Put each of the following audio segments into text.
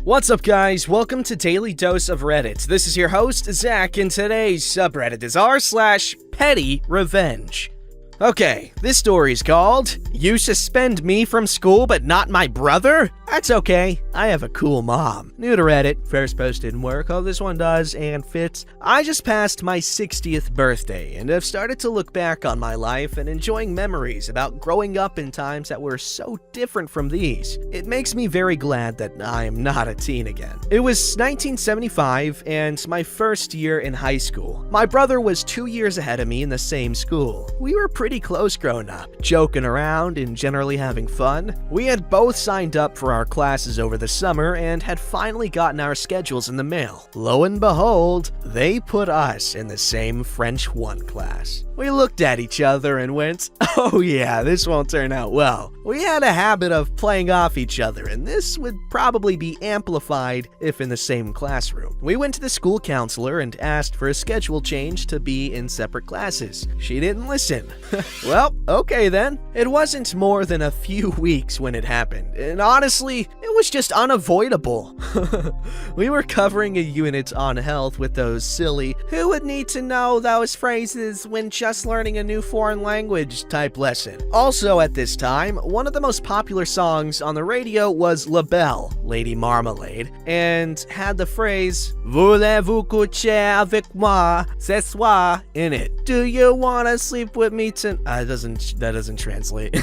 What's up, guys? Welcome to Daily Dose of Reddit. This is your host, Zach, and today's subreddit is r/PettyRevenge. Okay, this story's called, You Suspend Me from School But Not My Brother? That's okay, I have a cool mom. New to Reddit, first post didn't work, oh this one does and fits. I just passed my 60th birthday and have started to look back on my life and enjoying memories about growing up in times that were so different from these. It makes me very glad that I am not a teen again. It was 1975 and my first year in high school. My brother was 2 years ahead of me in the same school. We were pretty close growing up, joking around and generally having fun. We had both signed up for our classes over the summer and had finally gotten our schedules in the mail. Lo and behold, they put us in the same French 1 class. We looked at each other and went, oh yeah, this won't turn out well. We had a habit of playing off each other, and this would probably be amplified if in the same classroom. We went to the school counselor and asked for a schedule change to be in separate classes. She didn't listen. Well, okay then. It wasn't more than a few weeks when it happened, and honestly, it was just unavoidable. We were covering a unit on health with those silly, who would need to know those phrases when just learning a new foreign language type lesson. Also at this time, one of the most popular songs on the radio was La Belle, Lady Marmalade, and had the phrase, Voulez-vous coucher avec moi ce soir in it. Do you wanna sleep with me tonight? That doesn't translate.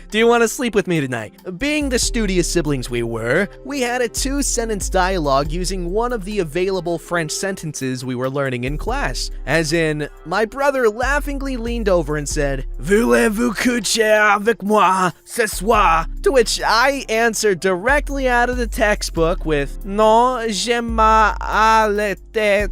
Do you wanna sleep with me tonight? Being the studious siblings we were, we had a 2-sentence dialogue using one of the available French sentences we were learning in class. As in, my brother laughingly leaned over and said, Voulez-vous coucher avec moi ce soir? To which I answered directly out of the textbook with, Non, j'aime à la tête.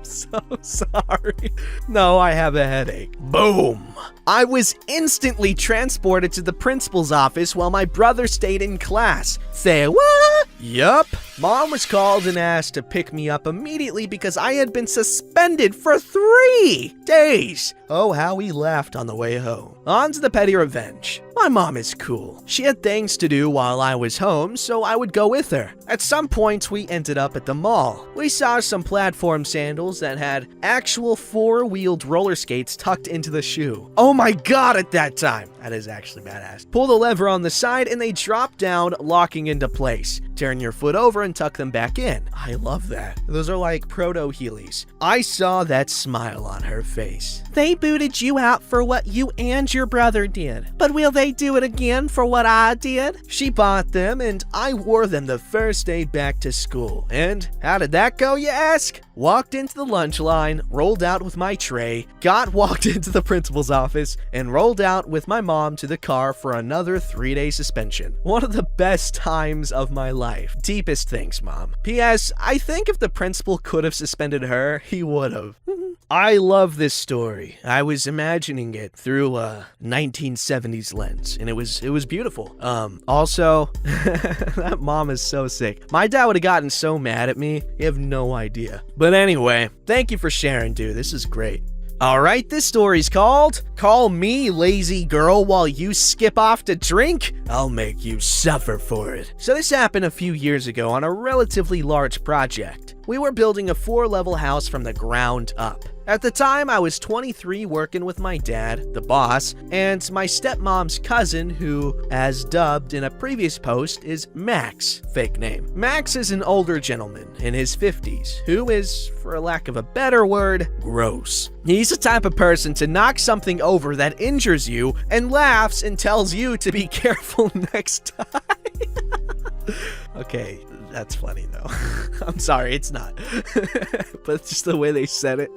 So sorry. No, I have a headache. Boom. I was instantly transported to the principal's office while my brother stayed in class. Say what? Yup. Mom was called and asked to pick me up immediately because I had been suspended for 3 days. Oh, how we laughed on the way home. On to the petty revenge. My mom is cool. She had things to do while I was home, so I would go with her. At some point, we ended up at the mall. We saw some platform sandals that had actual 4-wheeled roller skates tucked into the shoe. Oh my god, at that time. That is actually badass. Pull the lever on the side and they drop down, locking into place. Turn your foot over and tuck them back in. I love that. Those are like proto-heelys. I saw that smile on her face. They booted you out for what you and your brother did. But will they do it again for what I did? She bought them and I wore them the first day back to school. And how did that go, you ask? Walked into the lunch line, rolled out with my tray, walked into the principal's office, and rolled out with my mom to the car for another 3-day suspension. One of the best times of my life. Deepest thanks, Mom. P.S. I think if the principal could have suspended her, he would have. I love this story. I was imagining it through a 1970s lens, and it was beautiful. Also, that mom is so sick. My dad would have gotten so mad at me, you have no idea. But anyway, thank you for sharing, dude. This is great. Alright, this story's called, Call Me Lazy Girl While You Skip Off to Drink? I'll make you suffer for it. So this happened a few years ago on a relatively large project. We were building a 4-level house from the ground up. At the time, I was 23 working with my dad, the boss, and my stepmom's cousin who, as dubbed in a previous post, is Max, fake name. Max is an older gentleman in his 50s who is, for lack of a better word, gross. He's the type of person to knock something over that injures you and laughs and tells you to be careful next time. Okay, that's funny though. I'm sorry, it's not. But it's just the way they said it.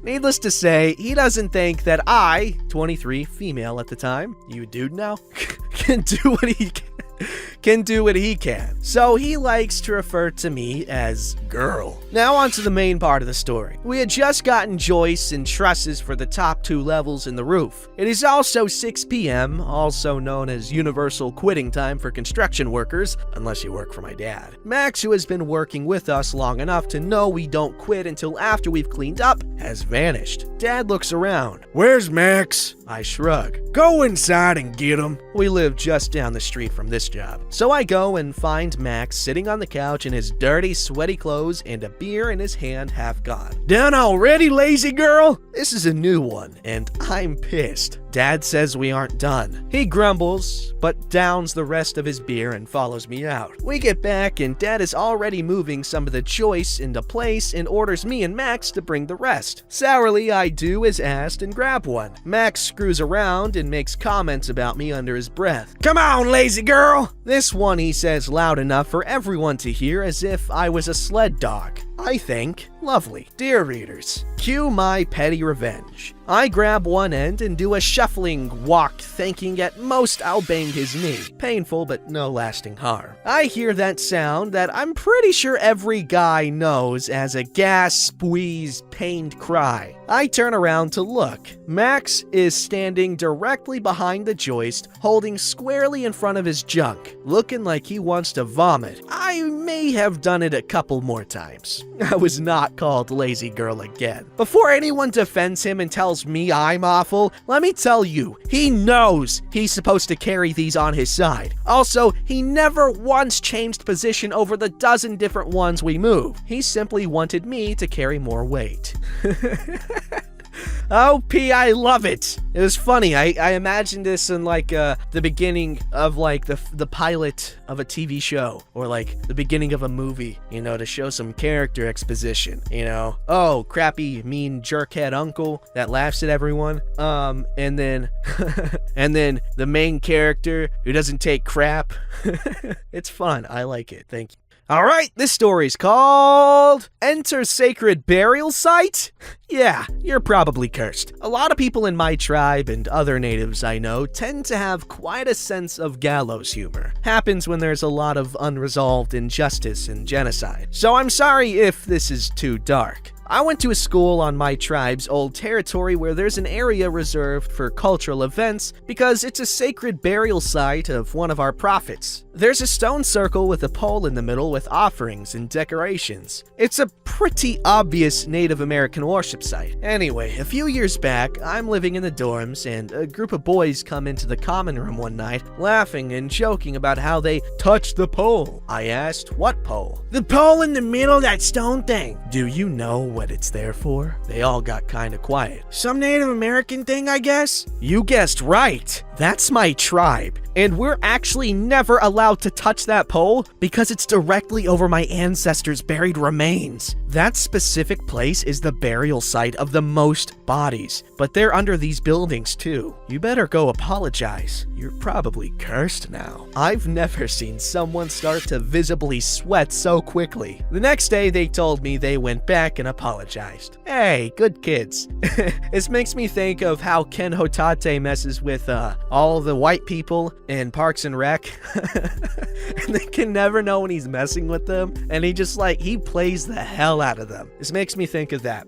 Needless to say, he doesn't think that I, 23, female at the time, you dude now, can do what he can. so he likes to refer to me as girl. Now on to the main part of the story. We had just gotten joists and trusses for the top 2 levels in the roof. It is also 6 p.m., also known as universal quitting time for construction workers, unless you work for my dad. Max, who has been working with us long enough to know we don't quit until after we've cleaned up, has vanished. Dad looks around. "Where's Max?" I shrug. "Go inside and get him." We live just down the street from this job. So I go and find Max sitting on the couch in his dirty, sweaty clothes and a beer in his hand half gone. "Done already, lazy girl?" This is a new one, and I'm pissed. Dad says we aren't done. He grumbles, but downs the rest of his beer and follows me out. We get back, and Dad is already moving some of the joists into place and orders me and Max to bring the rest. Sourly, I do as asked and grab one. Max screws around and makes comments about me under his breath. "Come on, lazy girl!" This one he says loud enough for everyone to hear, as if I was a sled dog. I think. Lovely. Dear readers, cue my petty revenge. I grab one end and do a shuffling walk, thinking at most I'll bang his knee. Painful, but no lasting harm. I hear that sound that I'm pretty sure every guy knows as a gasp, squeeze, pained cry. I turn around to look. Max is standing directly behind the joist, holding squarely in front of his junk, looking like he wants to vomit. I may have done it a couple more times. I was not called lazy girl again. Before anyone defends him and tells me I'm awful, let me tell you, he knows he's supposed to carry these on his side. Also, he never once changed position over the dozen different ones we move. He simply wanted me to carry more weight. Oh, P, I love it. It was funny. I imagined this in like the beginning of like the pilot of a TV show, or like the beginning of a movie, you know, to show some character exposition, you know. Oh, crappy, mean jerkhead uncle that laughs at everyone. And then and then the main character who doesn't take crap. It's fun. I like it. Thank you. Alright, this story's called Enter Sacred Burial Site? Yeah, you're probably cursed. A lot of people in my tribe and other natives I know tend to have quite a sense of gallows humor. Happens when there's a lot of unresolved injustice and genocide. So I'm sorry if this is too dark. I went to a school on my tribe's old territory where there's an area reserved for cultural events because it's a sacred burial site of one of our prophets. There's a stone circle with a pole in the middle with offerings and decorations. It's a pretty obvious Native American worship site. Anyway, a few years back, I'm living in the dorms and a group of boys come into the common room one night, laughing and joking about how they touched the pole. I asked, "What pole?" "The pole in the middle of that stone thing." "Do you know what it's there for?" They all got kinda quiet. "Some Native American thing, I guess?" You guessed right. That's my tribe. And we're actually never allowed to touch that pole because it's directly over my ancestors' buried remains. That specific place is the burial site of the most bodies, but they're under these buildings too. You better go apologize. You're probably cursed now. I've never seen someone start to visibly sweat so quickly. The next day, they told me they went back and apologized. Hey, good kids. This makes me think of how Ken Hotate messes with all the white people in Parks and Rec. And they can never know when he's messing with them, and he plays the hell out of them. This makes me think of that.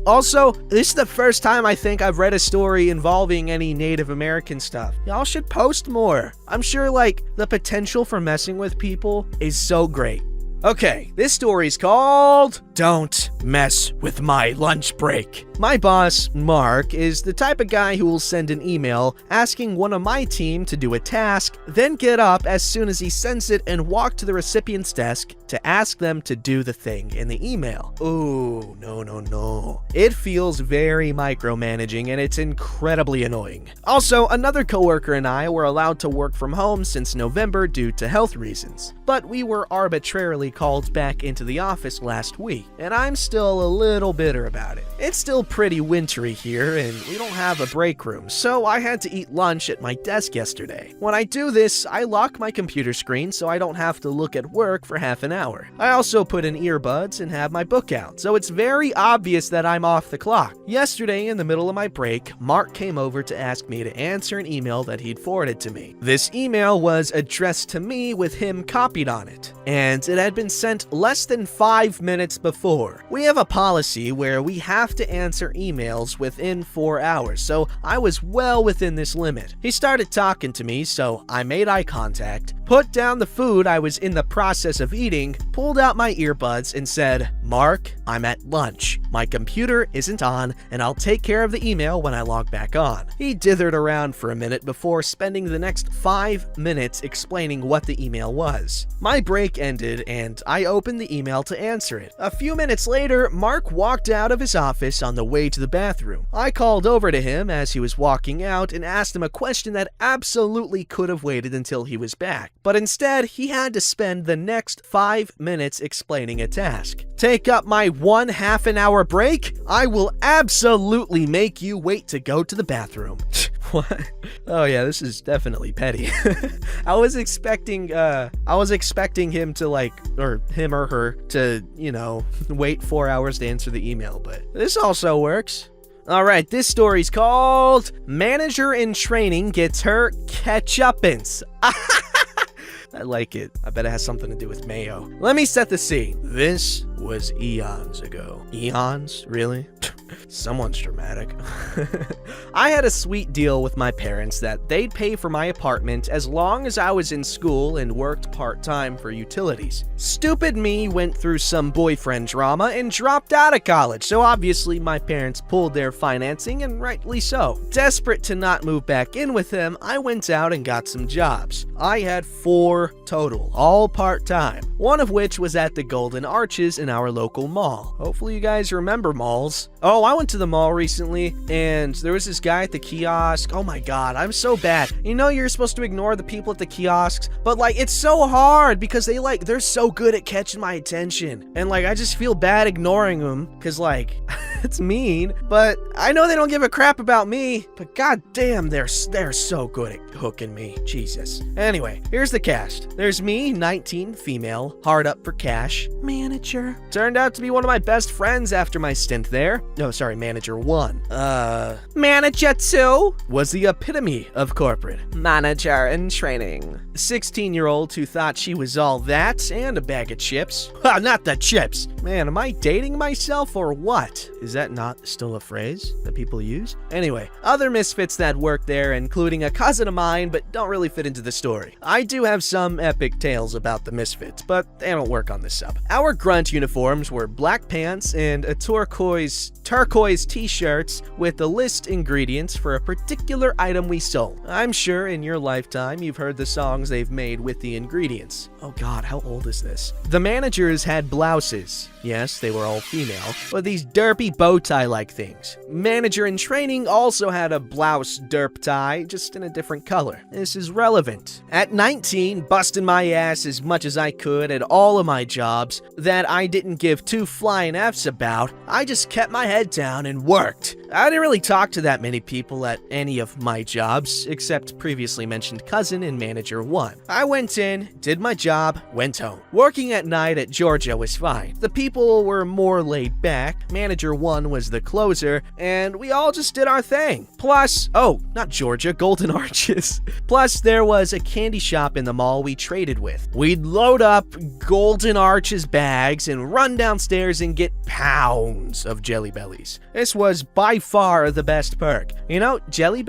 Also, this is the first time I think I've read a story involving any Native American stuff. Y'all should post more. I'm sure the potential for messing with people is so great. Okay, this story's called Don't Mess With My Lunch Break. My boss, Mark, is the type of guy who will send an email asking one of my team to do a task, then get up as soon as he sends it and walk to the recipient's desk to ask them to do the thing in the email. Ooh, no. It feels very micromanaging and it's incredibly annoying. Also, another coworker and I were allowed to work from home since November due to health reasons, but we were arbitrarily called back into the office last week, and I'm still a little bitter about it. It's still pretty wintry here, and we don't have a break room, so I had to eat lunch at my desk yesterday. When I do this, I lock my computer screen so I don't have to look at work for half an hour. I also put in earbuds and have my book out, so it's very obvious that I'm off the clock. Yesterday, in the middle of my break, Mark came over to ask me to answer an email that he'd forwarded to me. This email was addressed to me with him copied on it, and it had been sent less than 5 minutes before. We have a policy where we have to answer emails within 4 hours, so I was well within this limit. He started talking to me, so I made eye contact, put down the food I was in the process of eating, pulled out my earbuds, and said, "Mark, I'm at lunch. My computer isn't on, and I'll take care of the email when I log back on." He dithered around for a minute before spending the next 5 minutes explaining what the email was. My break ended, and I opened the email to answer it. A few minutes later, Mark walked out of his office on the way to the bathroom. I called over to him as he was walking out and asked him a question that absolutely could have waited until he was back. But instead, he had to spend the next 5 minutes explaining a task. Take up my 1/2-hour break? I will absolutely make you wait to go to the bathroom. What? Oh yeah, this is definitely petty. I was expecting him to or him or her to, wait 4 hours to answer the email, but this also works. Alright, this story's called Manager in Training Gets Her Ketchupins. I like it. I bet it has something to do with mayo. Let me set the scene. This was eons ago. Eons? Really? Someone's dramatic. I had a sweet deal with my parents that they'd pay for my apartment as long as I was in school and worked part-time for utilities. Stupid me went through some boyfriend drama and dropped out of college, so obviously my parents pulled their financing, and rightly so. Desperate to not move back in with them, I went out and got some jobs. I had 4 total, all part-time, one of which was at the Golden Arches in our local mall. Hopefully you guys remember malls. Oh, I went to the mall recently, and there was this guy at the kiosk. Oh my god, I'm so bad. You're supposed to ignore the people at the kiosks, but it's so hard because they're so good at catching my attention. And I just feel bad ignoring them because it's mean, but I know they don't give a crap about me, but god damn, they're so good at hooking me. Jesus. Anyway, here's the cast. There's me, 19, female, hard up for cash, manager. Turned out to be one of my best friends after my stint there. No, sorry, manager 1. Manager 2 was the epitome of corporate. Manager in Training. 16-year-old who thought she was all that and a bag of chips. Ha, not the chips. Man, am I dating myself or what? Is that not still a phrase that people use? Anyway, other misfits that work there, including a cousin of mine, but don't really fit into the story. I do have some epic tales about the misfits, but they don't work on this sub. Our grunt uniforms were black pants and a turquoise t-shirts with the list ingredients for a particular item we sold. I'm sure in your lifetime you've heard the songs they've made with the ingredients. Oh god, how old is this? The managers had blouses. Yes, they were all female, but these derpy bow tie-like things. Manager in Training also had a blouse derp tie, just in a different color. This is relevant. At 19, busting my ass as much as I could at all of my jobs that I didn't give 2 flying F's about, I just kept my head down and worked. I didn't really talk to that many people at any of my jobs, except previously mentioned cousin and manager 1. I went in, did my job, went home. Working at night at Georgia was fine. The people were more laid back, manager 1 was the closer, and we all just did our thing. Plus, not Georgia, Golden Arches. Plus, there was a candy shop in the mall we traded with. We'd load up Golden Arches bags and run downstairs and get pounds of Jelly Bellies. This was by far the best perk. Jelly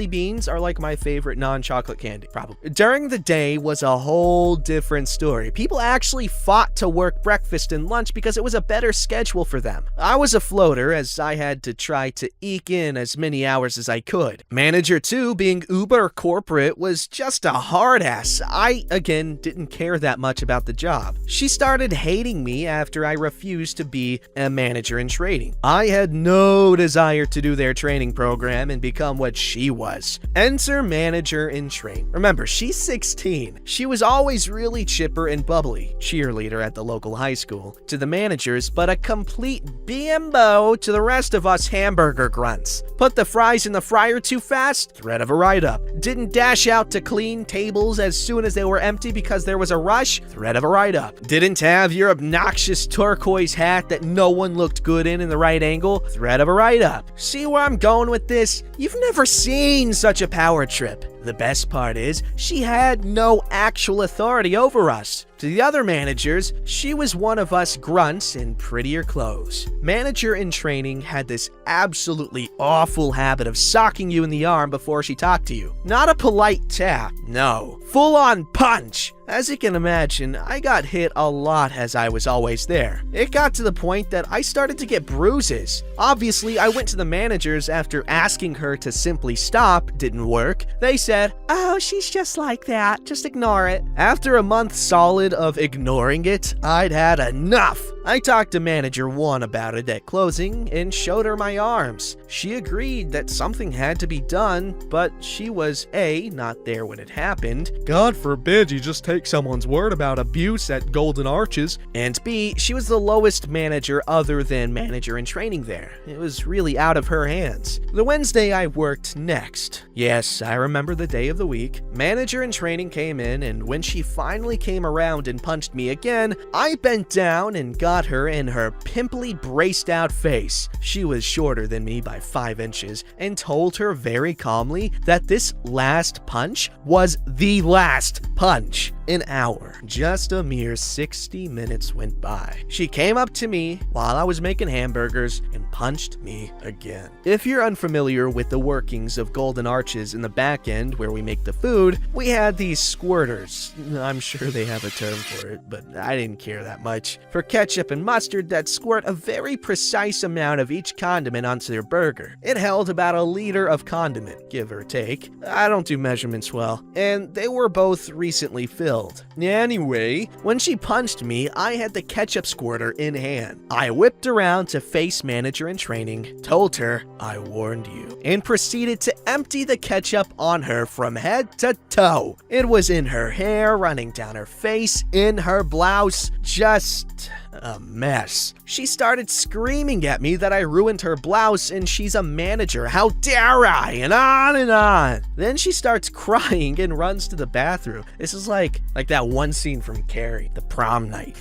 beans are my favorite non-chocolate candy, probably. During the day was a whole different story. People actually fought to work breakfast and lunch lunch because it was a better schedule for them. I was a floater as I had to try to eke in as many hours as I could. Manager 2, being uber corporate, was just a hard ass. I, again, didn't care that much about the job. She started hating me after I refused to be a manager in training. I had no desire to do their training program and become what she was. Enter manager in training. Remember, she's 16. She was always really chipper and bubbly, cheerleader at the local high school to the managers, but a complete bimbo to the rest of us hamburger grunts. Put the fries in the fryer too fast? Threat of a write-up. Didn't dash out to clean tables as soon as they were empty because there was a rush? Threat of a write-up. Didn't have your obnoxious turquoise hat that no one looked good in the right angle? Threat of a write-up. See where I'm going with this? You've never seen such a power trip. The best part is, she had no actual authority over us. To the other managers, she was one of us grunts in prettier clothes. Manager in training had this absolutely awful habit of socking you in the arm before she talked to you. Not a polite tap, no. Full-on punch! As you can imagine, I got hit a lot as I was always there. It got to the point that I started to get bruises. Obviously, I went to the managers after asking her to simply stop. Didn't work. They said, "Oh, she's just like that. Just ignore it." After a month solid of ignoring it, I'd had enough. I talked to manager 1 about it at closing and showed her my arms. She agreed that something had to be done, but she was A, not there when it happened. God forbid you just take someone's word about abuse at Golden Arches. And B, she was the lowest manager other than manager in training there. It was really out of her hands. The Wednesday I worked next. Yes, I remember the day of the week. Manager in training came in, and when she finally came around and punched me again, I bent down and got her in her pimply braced out face. She was shorter than me by 5 inches and told her very calmly that this last punch was the last punch. An hour, just a mere 60 minutes went by. She came up to me while I was making hamburgers and punched me again. If you're unfamiliar with the workings of Golden Arches in the back end where we make the food, we had these squirters. I'm sure they have a term for it, but I didn't care that much. For ketchup and mustard that squirt a very precise amount of each condiment onto their burger. It held about a liter of condiment, give or take. I don't do measurements well, and they were both recently filled. Anyway, when she punched me, I had the ketchup squirter in hand. I whipped around to face manager in training, told her I warned you, and proceeded to empty the ketchup on her from head to toe. It was in her hair, running down her face, in her blouse, just a mess. She started screaming at me that I ruined her blouse and she's a manager, how dare I, and on and on. Then she starts crying and runs to the bathroom. This is like that one scene from Carrie, the prom night.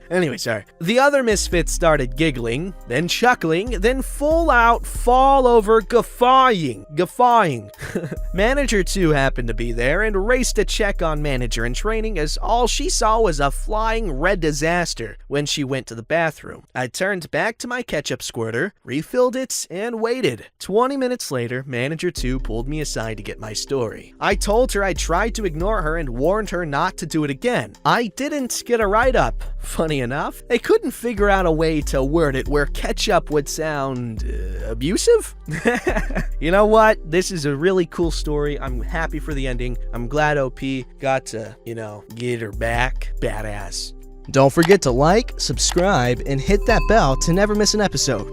Anyway, sorry. The other misfits started giggling, then chuckling, then full out fall over guffawing. Manager 2 happened to be there and raced to check on manager in training as all she saw was a flying red disaster when she went to the bathroom. I turned back to my ketchup squirter, refilled it, and waited. 20 minutes later, manager 2 pulled me aside to get my story. I told her I tried to ignore her and warned her not to do it again. I didn't get a write-up. Funny enough, they couldn't figure out a way to word it where ketchup would sound abusive? You know what? This is a really cool story. I'm happy for the ending. I'm glad OP got to, get her back. Badass. Don't forget to like, subscribe, and hit that bell to never miss an episode.